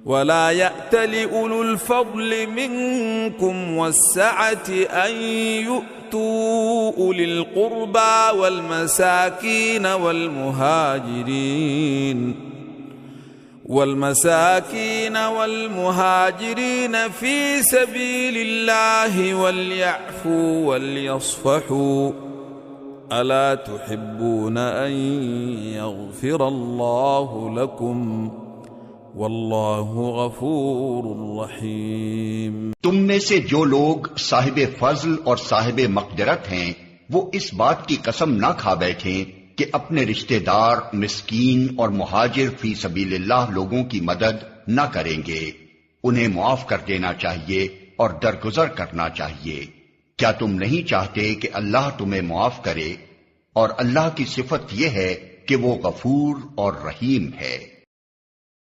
वला यअतलि उलुल फज़्लि मिनकुम वस्सअति अन यु'तू उलिल क़ुर्बा वल मसाकीन वल फ़ी सबीलिल्लाहि वलयअफ़ू वलयस्फ़हू अला तुहिब्बून अन यग़फ़िरल्लाहु लकुम वल्लाहु गफूरुर रहीम। तुम में से जो लोग साहिबे फज़ल और साहिबे मक़दिरत हैं, वो इस बात की कसम ना खा बैठें कि अपने रिश्तेदार, मिस्कीन और मुहाजिर फी सबीलिल्लाह लोगों की मदद न करेंगे। उन्हें मुआफ कर देना चाहिए और दरगुजर करना चाहिए। क्या तुम नहीं चाहते कि अल्लाह तुम्हें मुआफ करे? और अल्लाह की सिफत यह है कि वो गफूर और रहीम है।